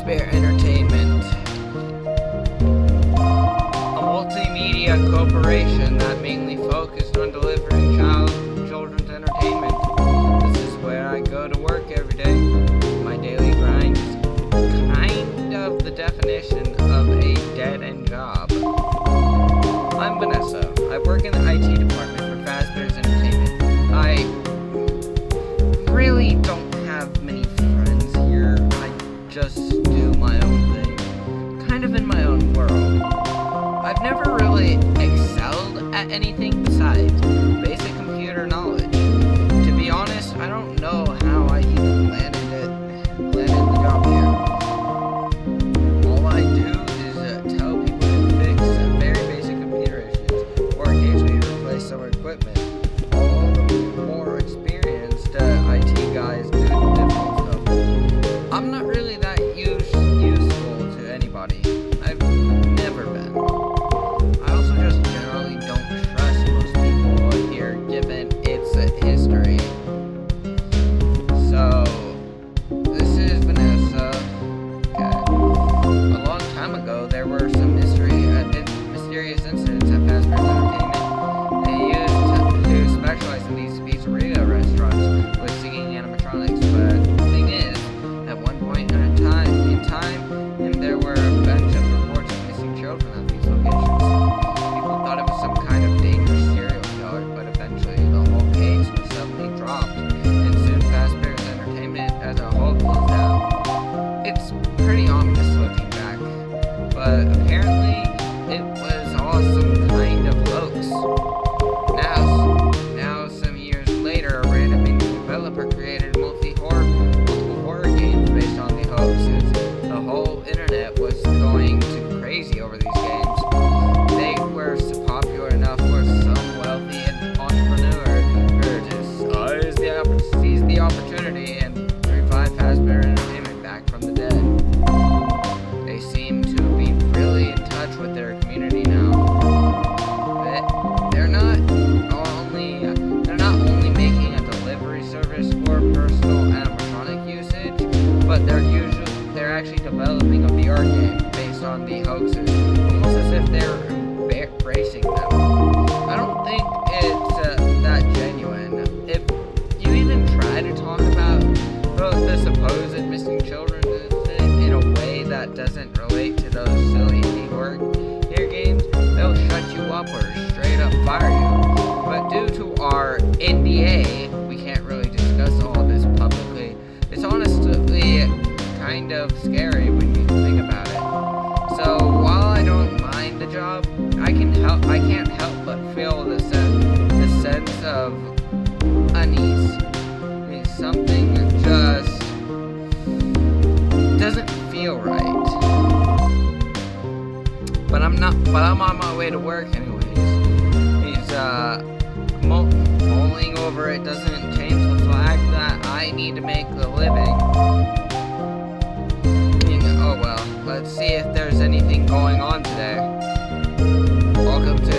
Fazbear Entertainment, a multimedia corporation that mainly focused on delivering children's entertainment. This is where I go to work every day. My daily grind is kind of the definition of a dead-end job. I'm Vanessa. I work in the IT department for Fazbear's Entertainment. I really don't have many friends here. I just do my own thing, kind of in my own world. I've never really excelled at anything besides basic computer knowledge. To be honest, I don't know how I even landed the job here. All I do is tell people to fix very basic computer issues, or occasionally replace some equipment. All the more experienced IT guys do different stuff. I'm not really that useful to anybody. I've never been. I also just generally don't trust most people here, given its history. So, this is Vanessa. Okay. A long time ago, there were some mysterious incidents at Fazbear's Entertainment. They used to specialize in these pizzeria restaurants with singing animatronics, but the thing is, at one point in time, there were a bunch of reports of missing children at these locations. People thought it was some kind of dangerous serial killer, but eventually the whole case was suddenly dropped, and soon Fazbear's Entertainment as a whole closed down. It's pretty ominous looking back, but apparently it was all some kind of hoax. Now some years later, a random indie developer created multiple horror games based on the hoaxes. The whole internet was going crazy over these games. They were popular enough for some wealthy entrepreneur to seize the opportunity and revive Fazbear Entertainment back from the dead. They seem to be really in touch with their community now. They're not only making a delivery service for personal animatronic usage, but they're actually developing a VR game based on the hoaxes, almost as if they're embracing them. I don't think it's that genuine. If you even try to talk about the supposed missing children in a way that doesn't relate to those silly horror games, they'll shut you up or straight up fire you. But due to our NDA, we can't really discuss all of this publicly. It's honestly kind of scary when you think about it. So while I don't mind the job, I can't help but feel the sense of unease. Something just doesn't feel right. But I'm on my way to work anyways. He's mulling over it doesn't change the fact that I need to make a living. Oh well, let's see if there's anything going on today. Welcome to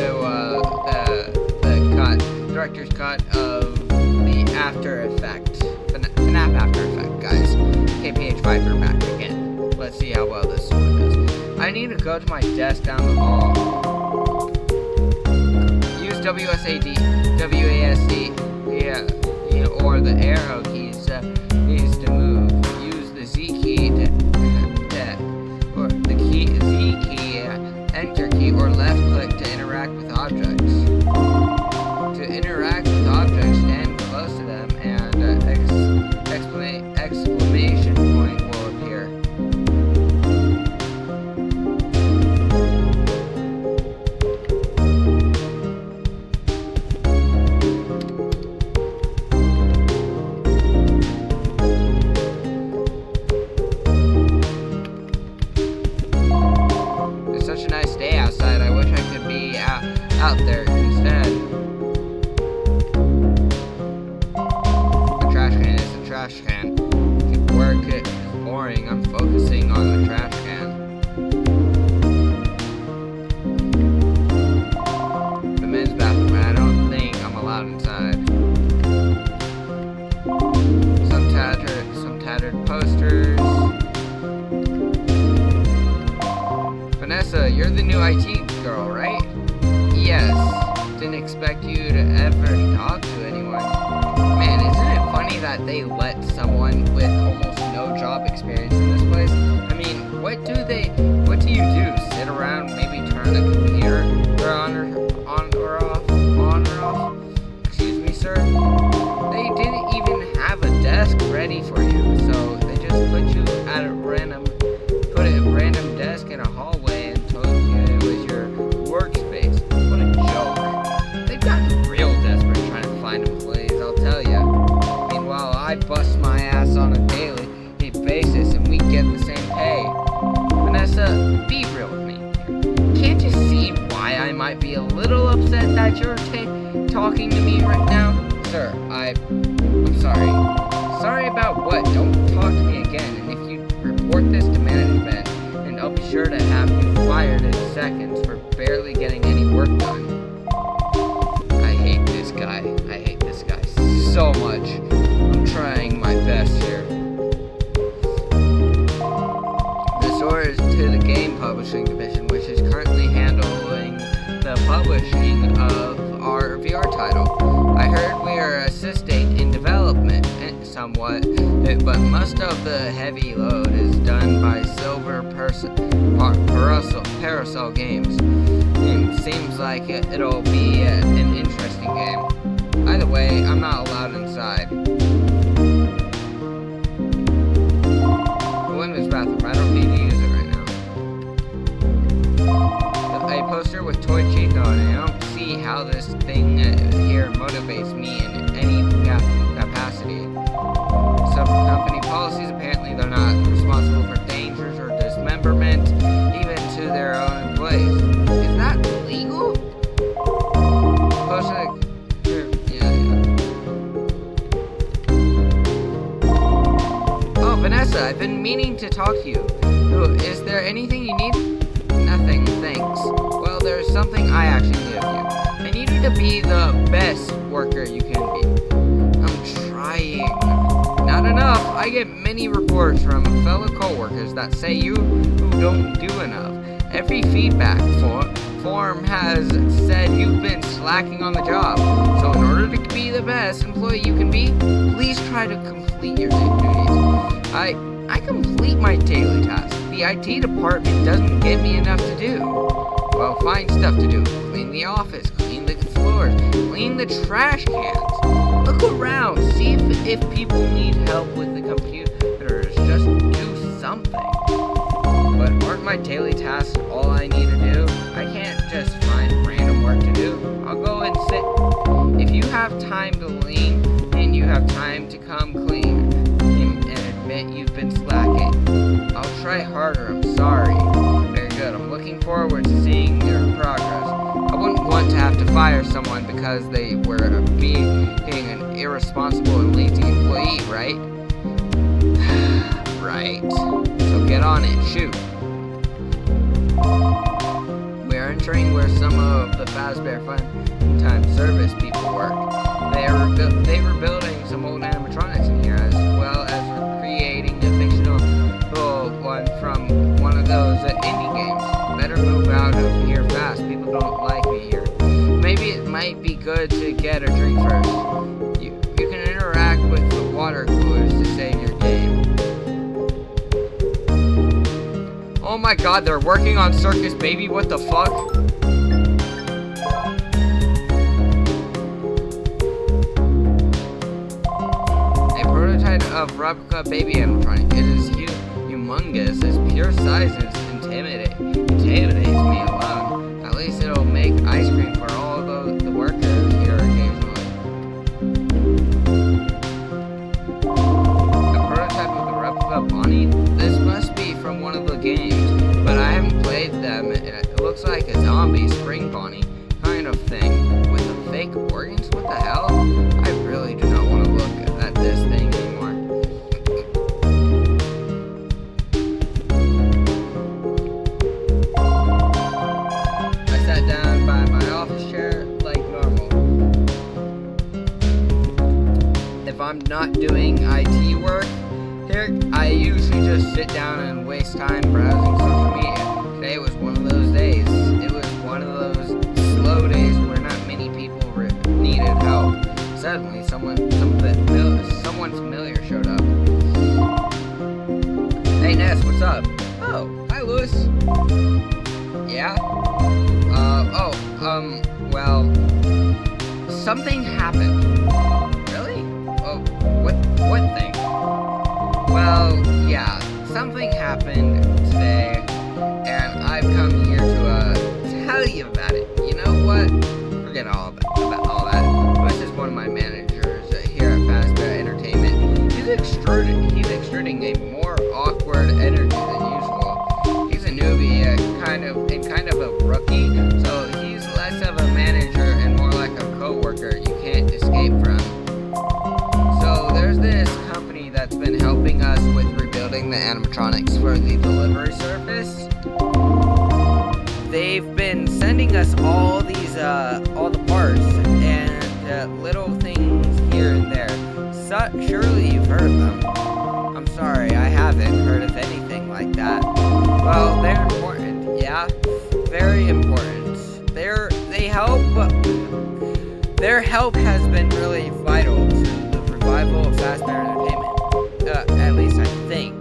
the director's cut of the Aftereffect. FNaF Aftereffect, guys. pt1 back again. Let's see how well this one does. I need to go to my desk down the hall. Use WASD, or the arrow keys to move. Use the Z key or the Z key, Enter key, or left click to interact with objects. To interact with objects, stand close to them, and exclamation point will appear. It's such a nice day outside. I wish I could be out there instead. The trash can is a trash can. Work is boring. I'm focusing on the trash can. The men's bathroom. I don't think I'm allowed inside. Some tattered posters. you're the new IT girl, right? Yes. Didn't expect you to ever talk to anyone. Man, isn't it funny that they let someone with almost no job experience in this place? I mean, what do you do? Sit around, maybe turn the computer on or off? Excuse me, sir? They didn't even have a desk ready for you, so they just put a random desk in a hallway and told you it was your workspace. What a joke. They've gotten real desperate trying to find employees, I'll tell ya. Meanwhile, I bust my ass on a daily basis and we get the same pay. Vanessa, be real with me. Can't you see why I might be a little upset that you're talking to me right now? Sir, I'm sorry. Sorry about what? Don't talk to me again, and if you report this to management, and I'll be sure to have you fired in seconds for barely getting any work done. I hate this guy. So much. I'm trying my best here. This order is to the game publishing division, which is currently handling the publishing of our VR title. I heard we are assisting in development somewhat, but most of the heavy load is done by Silver Parasol Games. Seems like it'll be an interesting game. Either way, I'm not allowed inside. The women's bathroom, I don't need to use it right now. A poster with Toy Chico on it. I don't see how this thing here motivates me in any capacity. Some company policies, apparently they're not responsible for dangers or dismemberment, even to their own employees. Is that legal? Poster, Oh, Vanessa, I've been meaning to talk to you. Is there anything you need? Nothing, thanks. Well, there's something I actually need of you. I need you to be the best worker you can be. I'm trying. Not enough. I get many reports from fellow co-workers that say you don't do enough. Every feedback form has said you've been slacking on the job. So in order to be the best employee you can be, please try to complete your duties. I complete my daily tasks. The IT department doesn't give me enough to do. Well, find stuff to do. Clean the office, clean the floors, clean the trash cans. Look around, see if people need help with the computers. Just do something. But aren't my daily tasks all I need to do? I can't just find random work to do. I'll go and sit. If you have time to lean, and you have time to come clean, and admit you've been slacking, I'll try harder, I'm sorry. Very good, I'm looking forward to seeing your progress. I wouldn't want to have to fire someone because they were being an irresponsible and lazy employee, right? Right. So get on it, shoot. We're entering where some of the Fazbear Fun Time Service people work. They were building some old animatronics in here, as well as creating a fictional one from one of those indie games. Better move out of here fast. People don't like me here. Maybe it might be good to get a drink first. You can interact with the water coolers to save your game. Oh my god, they're working on Circus Baby, what the fuck? A prototype of replica baby animatronic. It is humongous. Its pure size intimidates me alone. At least it'll make ice cream for all the workers here occasionally. A prototype of the replica Bonnie? This must be from one of the games, but I haven't played them. It looks like a zombie spring Bonnie kind of thing with the fake organs. What the hell? I really do not want to look at this thing anymore. I sat down by my office chair like normal. If I'm not doing IT work here, I usually just sit down and waste time browsing social media. Today was one of those days. suddenly, someone familiar showed up. Hey Ness, what's up? Oh, hi Lewis. Yeah? Well, something happened. Really? Oh, what thing? Well, yeah, something happened today, and I've come here to tell you about it. You know what? Forget about all that. This is one of my managers here at Fazbear Entertainment. He's extruding a more awkward energy than usual. He's a newbie, kind of a rookie, so he's less of a manager and more like a coworker you can't escape from. So there's this company that's been helping us with rebuilding the animatronics for the delivery service. They've been sending us all the parts and little things here and there. Surely you've heard of them. I'm sorry, I haven't heard of anything like that. Well, they're important, yeah? Very important. They help, their help has been really vital to the revival of Fazbear Entertainment. At least I think.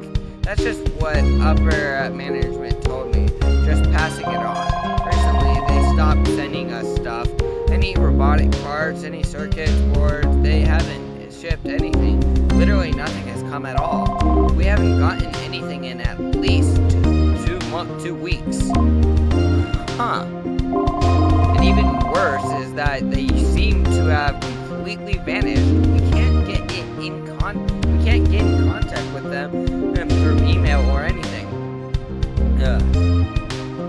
That's just what upper management told me, just passing it on. Recently, they stopped sending us stuff. Any robotic parts, any circuit boards, they haven't shipped anything. Literally nothing has come at all. We haven't gotten anything in at least 2 weeks. Huh. And even worse is that they seem to have completely vanished. We can't get in contact with them through email or anything.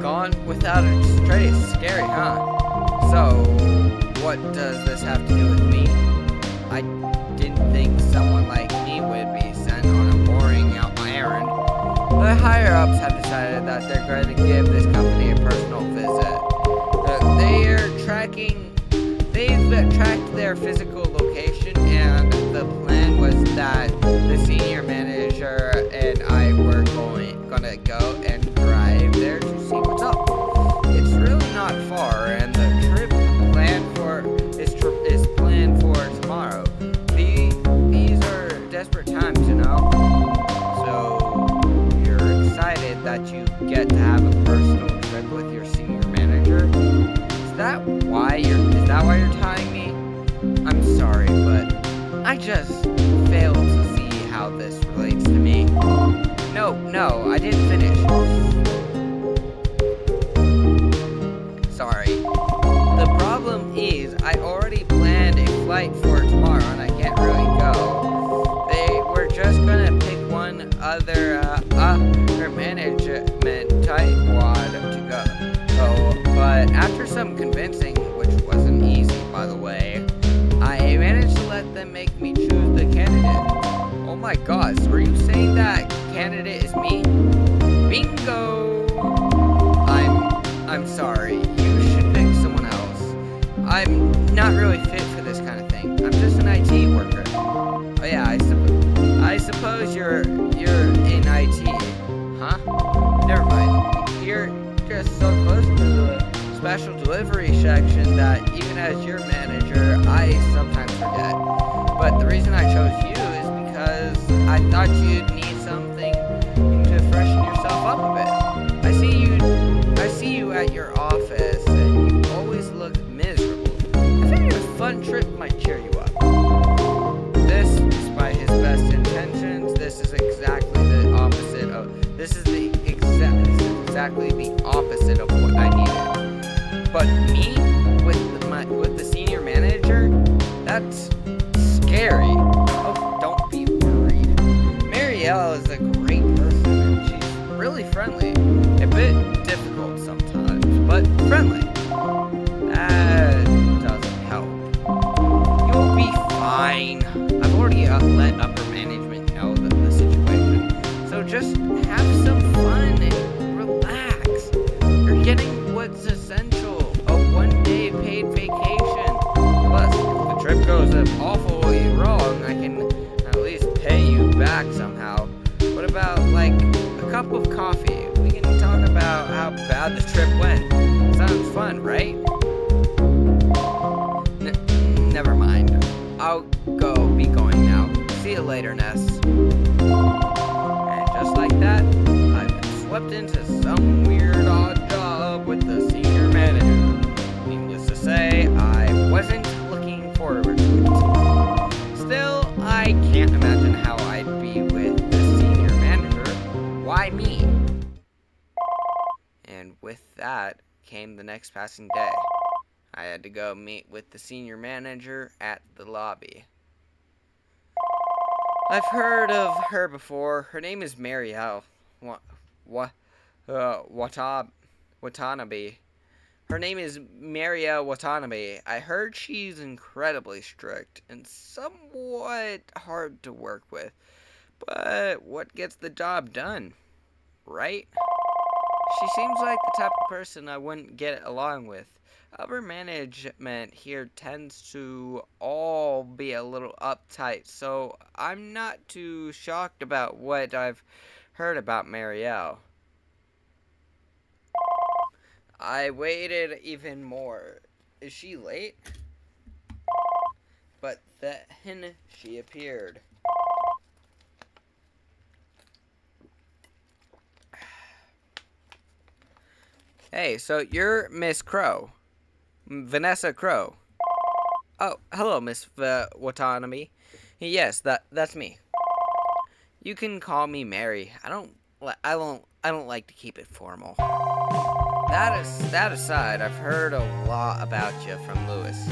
Gone without a trace. Scary, huh? So, what does this have to do with me? I didn't think someone like me would be sent on a boring errand. The higher-ups have decided that they're going to give this company a personal visit. They've tracked their physical location, and the plan was that the senior manager and I were gonna go and drive there to see what's up. It's really not far, and the trip is planned for tomorrow. These are desperate times, you know. So you're excited that you get to have a personal trip with your senior manager. Is that why you're tying me? I'm sorry, but I just failed to see how this relates to me. No, I didn't finish. Sorry. The problem is, I already planned a flight for tomorrow, and I can't really go. They were just gonna pick one other management tightwad to go. But after some convincing, which wasn't easy, by the way, I managed to let them make me choose the candidate. Oh my gosh, were you saying that candidate is me? Bingo! I'm sorry, you should pick someone else. I'm not really fit for this kind of thing. I'm just an IT worker. Oh yeah, I suppose you're in IT. Huh? Never mind. You're just so close to the special delivery section that even as your manager, I sometimes forget. But the reason I chose you is because I thought you'd need something to freshen yourself up a bit. I see you at your office, and you always look miserable. I figured a fun trip might cheer you up. This, despite his best intentions, this is exactly the opposite of what I needed. But me, with the senior manager, that's scary. Oh, don't be worried. Marielle is a great person, and she's really friendly. A bit difficult sometimes, but friendly. That doesn't help. You'll be fine. I've already let upper management know the situation. So just have some fun and relax. You're getting what's essential. A one-day paid vacation. Plus, if the trip goes awfully wrong, I can at least pay you back somehow. What about, like, a cup of coffee? We can talk about how bad the trip went. Sounds fun, right? Never mind. I'll later, Ness. And just like that, I've been swept into some weird odd job with the senior manager. Needless to say, I wasn't looking forward to it. Still, I can't imagine how I'd be with the senior manager. Why me? And with that came the next passing day. I had to go meet with the senior manager at the lobby. I've heard of her before. Her name is Marielle Watanabe. Her name is Marielle Watanabe. I heard she's incredibly strict and somewhat hard to work with. But what gets the job done, right? She seems like the type of person I wouldn't get along with. Upper management here tends to all be a little uptight, so I'm not too shocked about what I've heard about Marielle. I waited even more. Is she late? But then she appeared. Hey, so you're Miss Crow. Vanessa Crow. Oh, hello, Miss Watanabe. Yes, that's me. You can call me Mary. I don't like to keep it formal. That aside, I've heard a lot about you from Lewis.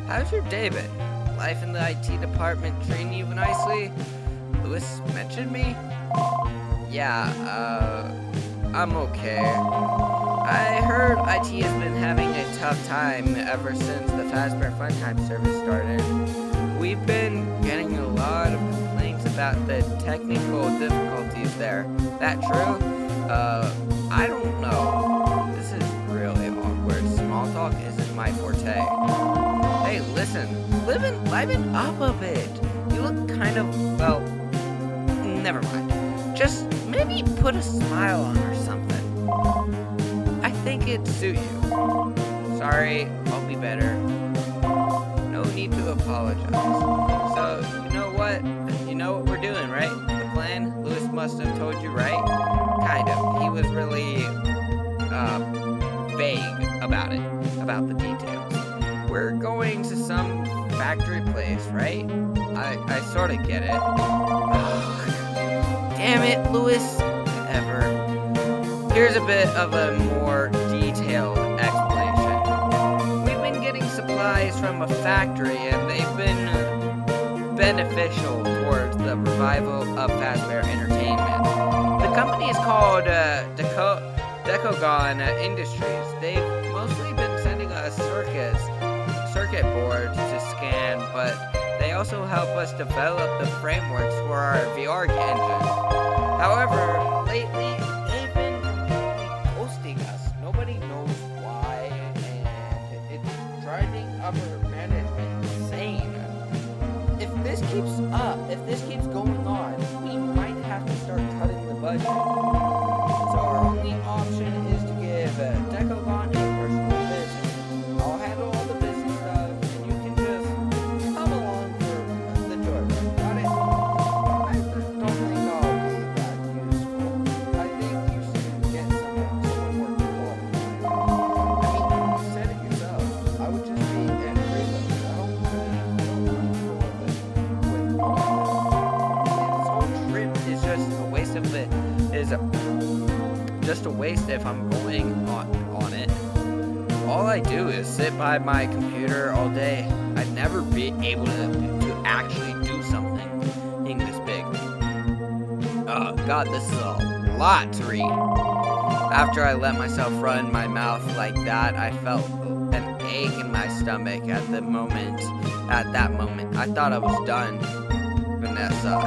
How's your day been? Life in the IT department treating you nicely? Lewis mentioned me? Yeah, I'm okay. I heard IT has been having a tough time ever since the Fazbear Funtime service started. We've been getting a lot of complaints about the technical difficulties there. That true? I don't know. This is really awkward. Small talk isn't my forte. Hey, listen. Liven up a bit. You look kind of, well, never mind. Just maybe put a smile on or something. I think it'd suit you. Sorry, I'll be better. No need to apologize. So, you know what? You know what we're doing, right? The plan? Lewis must have told you, right? Kind of. He was really, vague about it. About the details. We're going to some factory place, right? I sort of get it. Damn it, Lewis. Whatever. Here's a bit of a more detailed explanation. We've been getting supplies from a factory and they've been beneficial towards the revival of Fazbear Entertainment. The company is called Decogon Industries. They've mostly been sending us circuit boards to scan, but they also help us develop the frameworks for our VR engine. However, lately, they've been ghosting us. Nobody knows why, and it's driving upper management insane. If this keeps going on, we might have to start cutting the budget. So our only option is to give Decogon a personal visit. I'll handle all the business stuff, and you can just come along for the joyride. Got it? I don't think I'll be that useful. I think you should get someone more qualified. I mean, you said it yourself. I would just be an freelancer. I don't really feel comfortable with all of this. This whole trip is just a waste of it. Just a waste if I'm going on it. All I do is sit by my computer all day. I'd never be able to actually do something this big. Oh God, this is a lot to read. After I let myself run my mouth like that, I felt an ache in my stomach at that moment, I thought I was done. Vanessa,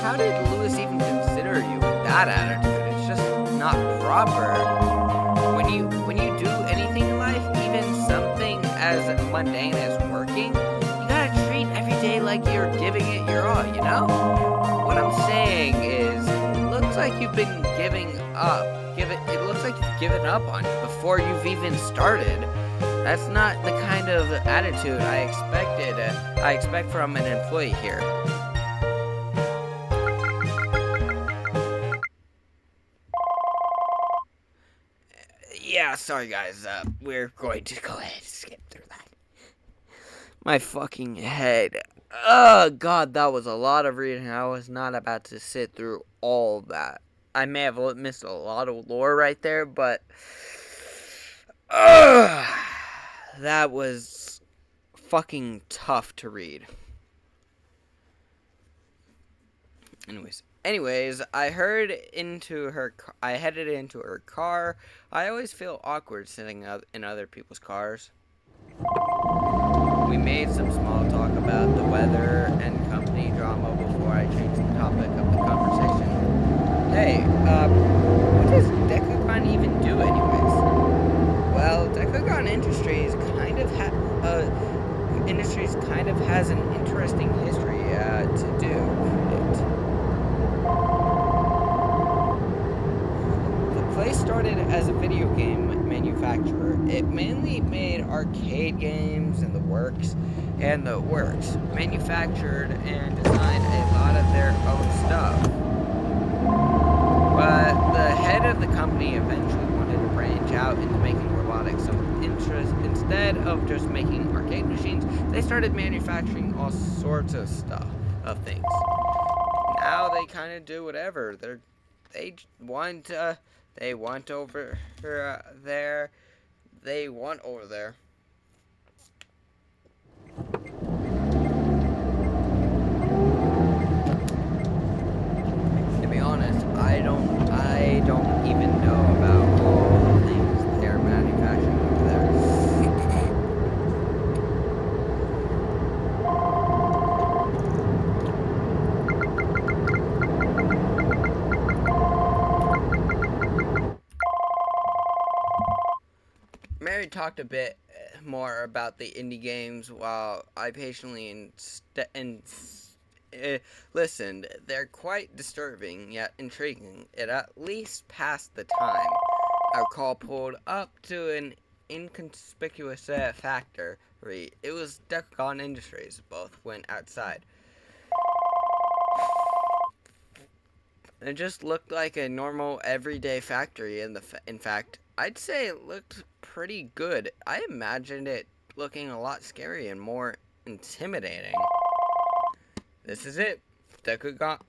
how did Lewis even consider you with that attitude? It's just not proper. When you do anything in life, even something as mundane as working, you gotta treat every day like you're giving it your all, you know? What I'm saying is, it looks like you've been giving up. It looks like you've given up on it before you've even started. That's not the kind of attitude I expect from an employee here. yeah, sorry guys, we're going to go ahead and skip through that. My fucking head. Oh god, that was a lot of reading. I was not about to sit through all that. I may have missed a lot of lore right there, but that was fucking tough to read. Anyways, I headed into her car. I always feel awkward sitting in other people's cars. We made some small talk about the weather and company drama before I changed the topic of the conversation. Hey, what does Decagon even do anyways? Well, Decagon Industries kind of has an interesting history to do it. The place started as a video game manufacturer. It mainly made arcade games and the works, manufactured and designed a lot of their own stuff. But the head of the company eventually wanted to branch out into making robotics, so instead of just making arcade machines, they started manufacturing all sorts of things. Now they kind of do whatever. They want over there. To be honest, I don't even know about all the things they're manufacturing over there. Mary talked a bit more about the indie games while I patiently listened. They're quite disturbing yet intriguing. It at least passed the time. Our call pulled up to an inconspicuous factory. It was Decagon Industries. Both went outside. It just looked like a normal everyday factory. In fact, I'd say it looked pretty good. I imagined it looking a lot scary and more intimidating. This is it. Decagon.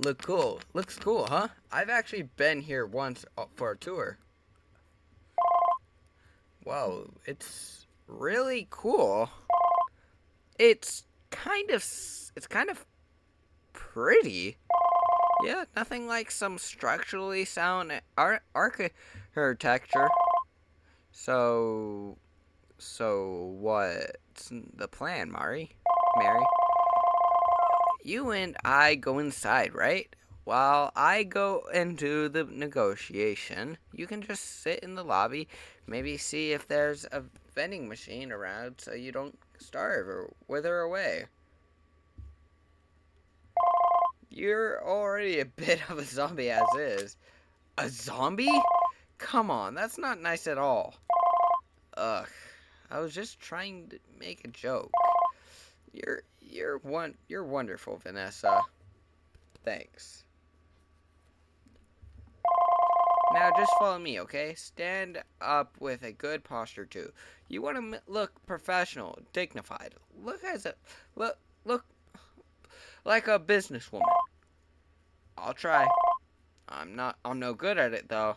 Looks cool, huh? I've actually been here once for a tour. Whoa, it's really cool. It's kind of pretty. Yeah, nothing like some structurally sound architecture. So what's the plan, Mary? You and I go inside, right? While I go into the negotiation, you can just sit in the lobby, maybe see if there's a vending machine around so you don't starve or wither away. You're already a bit of a zombie as is. A zombie? Come on, that's not nice at all. Ugh, I was just trying to make a joke. You're wonderful, Vanessa. Thanks. Now just follow me, okay? Stand up with a good posture too. You want to look professional, dignified. Look like a businesswoman. I'll try. I'm no good at it though.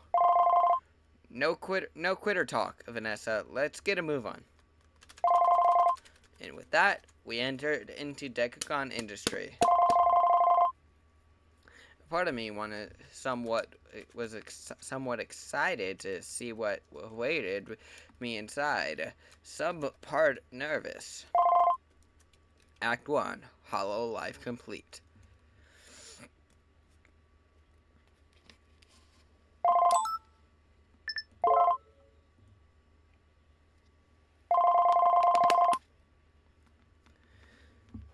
No quitter talk, Vanessa. Let's get a move on. And with that, we entered into Decagon Industry. Part of me was somewhat excited to see what awaited me inside. Some part nervous. Act 1, Hollow Life complete.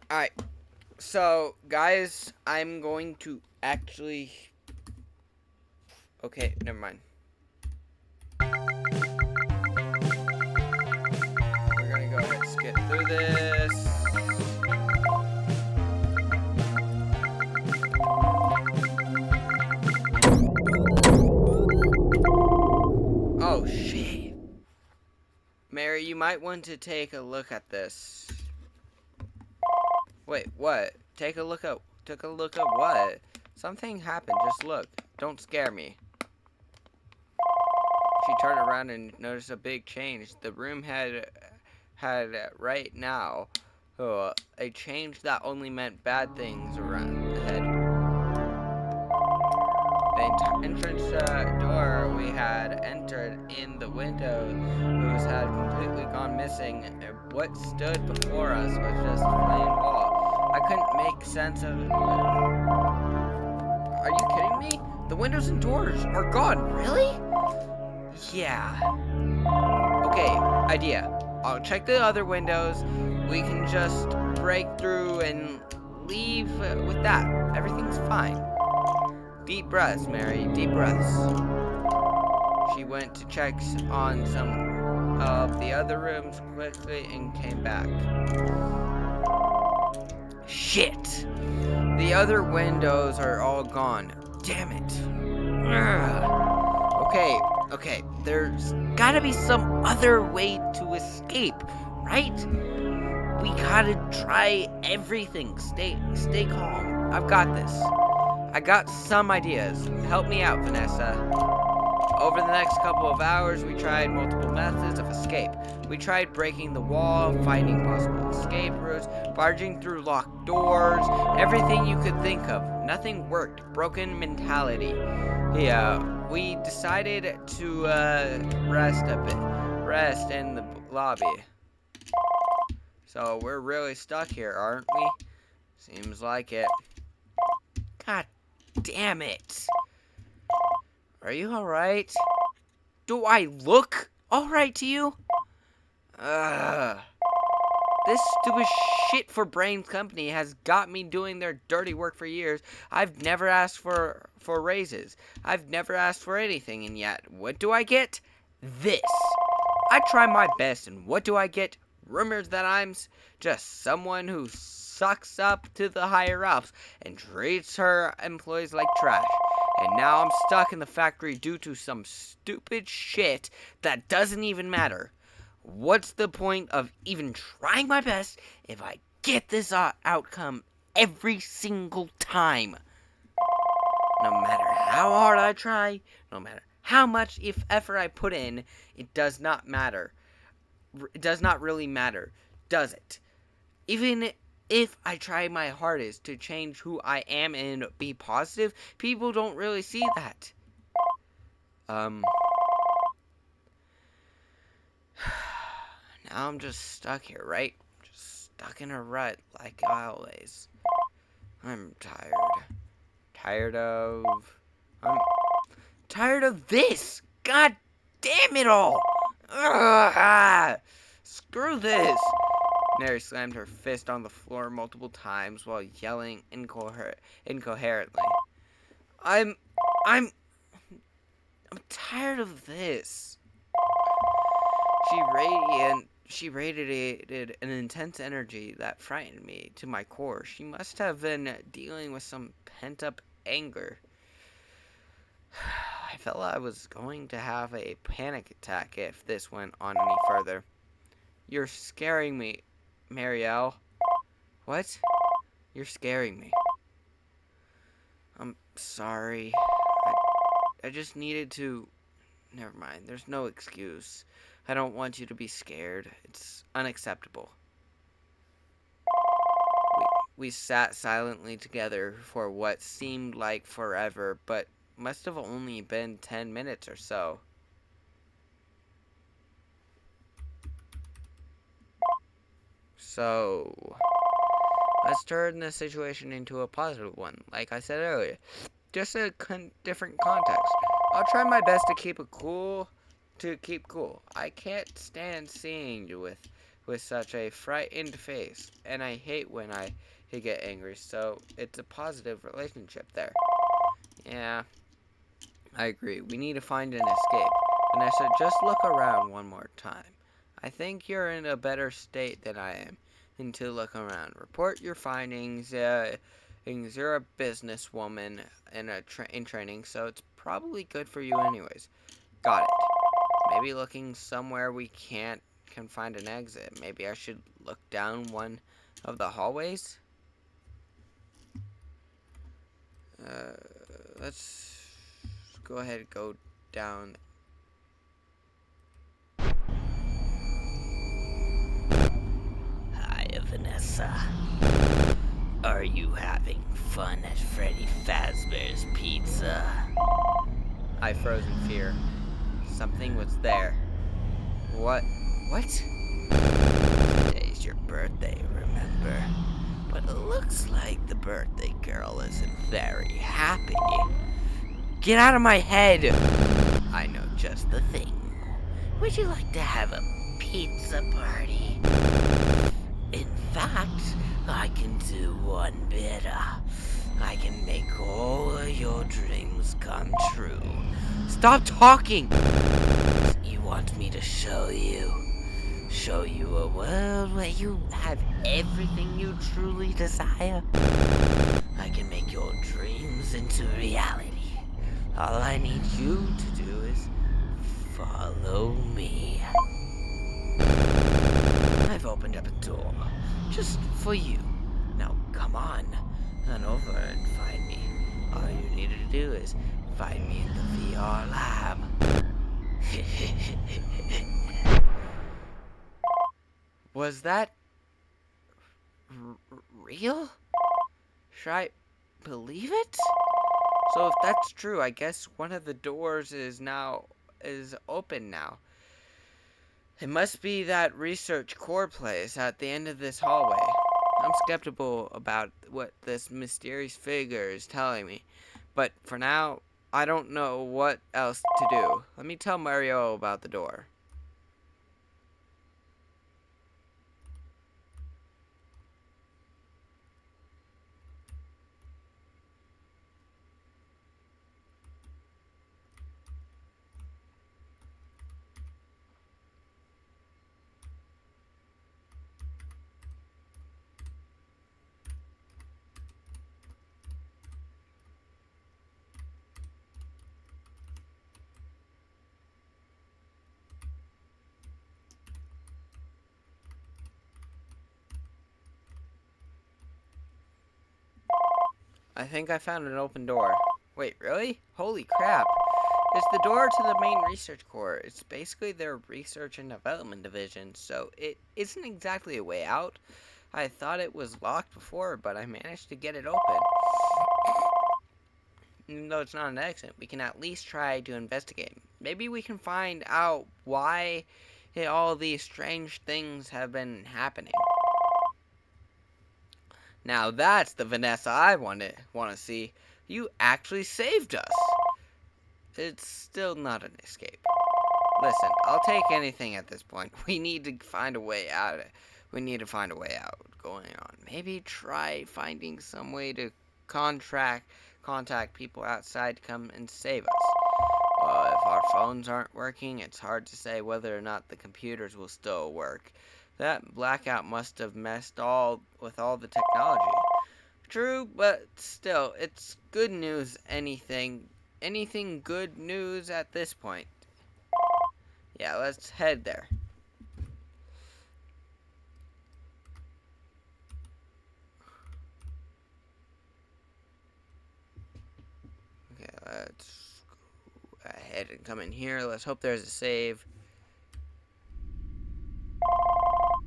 Alright, so guys, I'm going to actually... Okay, never mind. We're gonna go ahead and skip through this. might want to take a look at this. Wait, what? Take a look at what? Something happened. Just look. Don't scare me. She turned around and noticed a big change. The room had right now a change that only meant bad things around ahead. The entrance door we had entered in the windows had completely gone missing. What stood before us was just plain wall. I couldn't make sense of it. Are you kidding me? The windows and doors are gone. Really? Yeah. Okay, idea. I'll check the other windows. We can just break through and leave with that. Everything's fine. Deep breaths, Mary. Deep breaths. She went to check on some of the other rooms quickly and came back. Shit! The other windows are all gone. Damn it. Ugh. Okay. There's gotta be some other way to escape, right? We gotta try everything. Stay calm. I've got this. I got some ideas. Help me out, Vanessa. Over the next couple of hours, we tried multiple methods of escape. We tried breaking the wall, finding possible escape routes, barging through locked doors, everything you could think of. Nothing worked. Broken mentality. Yeah, we decided to rest a bit. Rest in the lobby. So we're really stuck here, aren't we? Seems like it. God damn it. Are you alright? Do I look alright to you? This stupid shit for Brains Company has got me doing their dirty work for years. I've never asked for raises. I've never asked for anything, and yet, what do I get? This. I try my best, and what do I get? Rumors that I'm just someone who sucks up to the higher-ups and treats her employees like trash. And now I'm stuck in the factory due to some stupid shit that doesn't even matter. What's the point of even trying my best if I get this outcome every single time? No matter how hard I try, no matter how much effort I put in, it does not matter. It does not really matter, does it? Even if I try my hardest to change who I am and be positive, people don't really see that. Now I'm just stuck here, right? Just stuck in a rut like always. I'm tired. I'm tired of this! God damn it all! Ugh, screw this! Mary slammed her fist on the floor multiple times while yelling incoherently. I'm tired of this. She radiated an intense energy that frightened me to my core. She must have been dealing with some pent-up anger. I felt I was going to have a panic attack if this went on any further. You're scaring me, Marielle. What? You're scaring me. I'm sorry. I just needed to... Never mind. There's no excuse. I don't want you to be scared. It's unacceptable. We sat silently together for what seemed like forever, but must have only been 10 minutes or so. So, let's turn this situation into a positive one, like I said earlier. Just a different context. I'll try my best to keep cool. I can't stand seeing you with such a frightened face, and I hate when you get angry, so it's a positive relationship there. Yeah, I agree. We need to find an escape. Vanessa, just look around one more time. I think you're in a better state than I am. And to look around. Report your findings. You're a businesswoman in training, so it's probably good for you anyways. Got it. Maybe looking somewhere we can't can find an exit. Maybe I should look down one of the hallways. Let's go ahead and go down. Hi, Vanessa. Are you having fun at Freddy Fazbear's Pizza? I froze in fear. Something was there. What? Today's your birthday, remember? But it looks like the birthday girl isn't very happy. Get out of my head! I know just the thing. Would you like to have a pizza party? In fact, I can do one better. I can make all of your dreams come true. Stop talking! You want me to show you? Show you a world where you have everything you truly desire? I can make your dreams into reality. All I need you to do is follow me. I've opened up a door just for you. Now come on over and find me. All you need to do is find me in the VR lab. Was that real? Should I believe it? So if that's true, I guess one of the doors is open now. It must be that research core place at the end of this hallway. I'm skeptical about what this mysterious figure is telling me, but for now, I don't know what else to do. Let me tell Mario about the door. I think I found an open door. Wait, really? Holy crap. It's the door to the main research core. It's basically their research and development division, so it isn't exactly a way out. I thought it was locked before, but I managed to get it open. Even though it's not an exit, we can at least try to investigate. Maybe we can find out why all these strange things have been happening. Now that's the Vanessa I want to see. You actually saved us. It's still not an escape. Listen, I'll take anything at this point. We need to find a way out of it. We need to find a way out going on. Maybe try finding some way to contact people outside to come and save us. Well, if our phones aren't working, it's hard to say whether or not the computers will still work. That blackout must have messed with all the technology. True, but still, it's good news. Anything good news at this point. Yeah, let's head there. Okay, let's go ahead and come in here. Let's hope there's a save.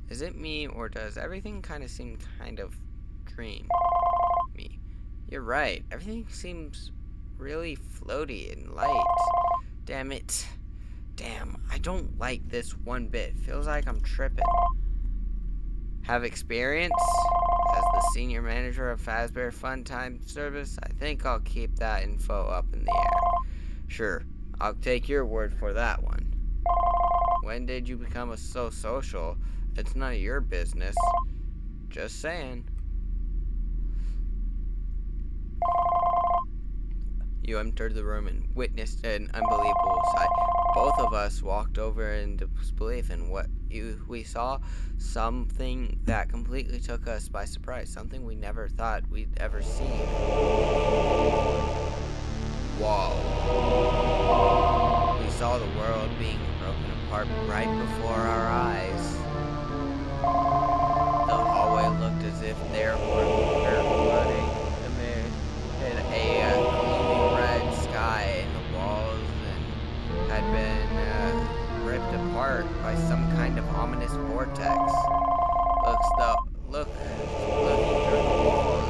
Is it me, or does everything kind of seem kind of dreamy? You're right. Everything seems really floaty and light. Damn it. Damn, I don't like this one bit. Feels like I'm tripping. Have experience? As the senior manager of Fazbear Fun Time Service, I think I'll keep that info up in the air. Sure, I'll take your word for that one. When did you become so social? It's none of your business. Just saying. You entered the room and witnessed an unbelievable sight. Both of us walked over in disbelief in what we saw. Something that completely took us by surprise. Something we never thought we'd ever seen. Whoa. We saw the world being broken apart. apart right before our eyes. The hallway looked as if there were flooding amid a gloomy red sky, and the walls had been ripped apart by some kind of ominous vortex. Looking through the walls,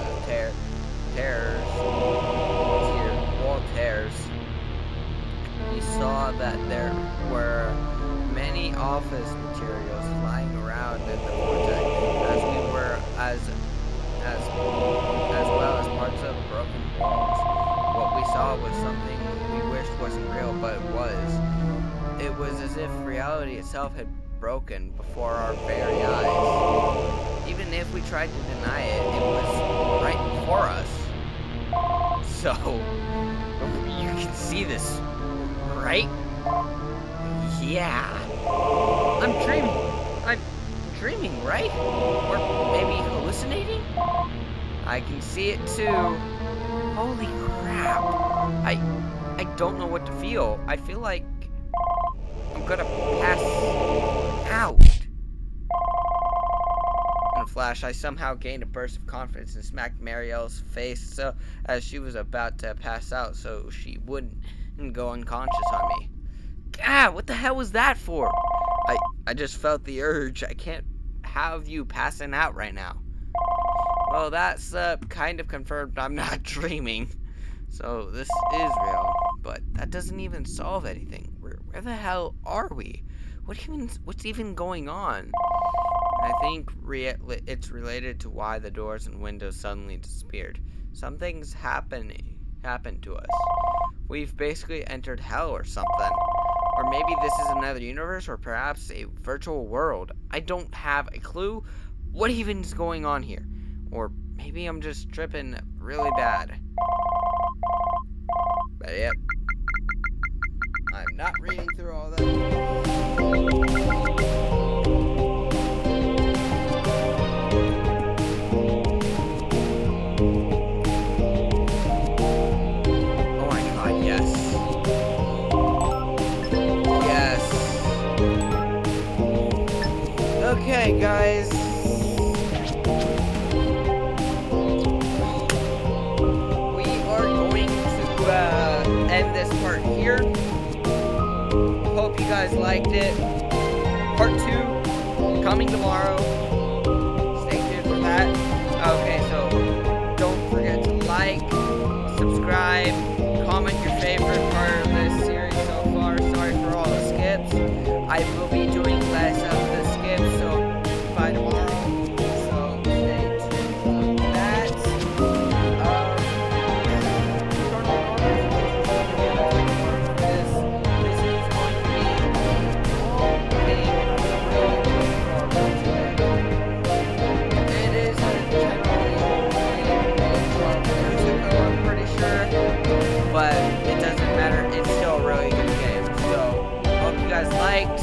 wall tears, he saw that there were many office materials flying around in the vortex, as well as parts of broken walls. What we saw was something we wished wasn't real, but it was. It was as if reality itself had broken before our very eyes. Even if we tried to deny it, it was right before us. So, you can see this, right? Yeah. I'm dreaming, right? Or maybe hallucinating? I can see it too. Holy crap. I don't know what to feel. I feel like I'm gonna pass out. In a flash, I somehow gained a burst of confidence and smacked Marielle's face as she was about to pass out so she wouldn't go unconscious on me. Ah, what the hell was that for? I just felt the urge. I can't have you passing out right now. Well, that's kind of confirmed I'm not dreaming. So this is real, but that doesn't even solve anything. Where the hell are we? What's even going on? I think it's related to why the doors and windows suddenly disappeared. Something's happened to us. We've basically entered hell or something. Or maybe this is another universe, or perhaps a virtual world. I don't have a clue what even is going on here. Or maybe I'm just tripping really bad. But yep, I'm not reading through all that. Okay, guys. We are going to end this part here. Hope you guys liked it. Part 2 coming tomorrow. Stay tuned for that. Okay, so don't forget to like, subscribe, comment your favorite part of this series so far. Sorry for all the skips. I will be doing less of the skips, so by tomorrow. So stay tuned for that. Turn on notifications. This is going to be a long thing, and I'm really looking forward to it. It is generally only 12 years ago, I'm pretty sure, but it doesn't matter. It's still a really good game. So hope you guys liked.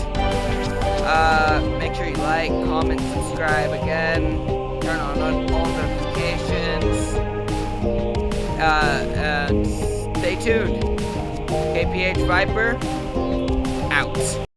Make sure you like, comment, subscribe again, turn on all notifications, and stay tuned. pt1 Viper, out.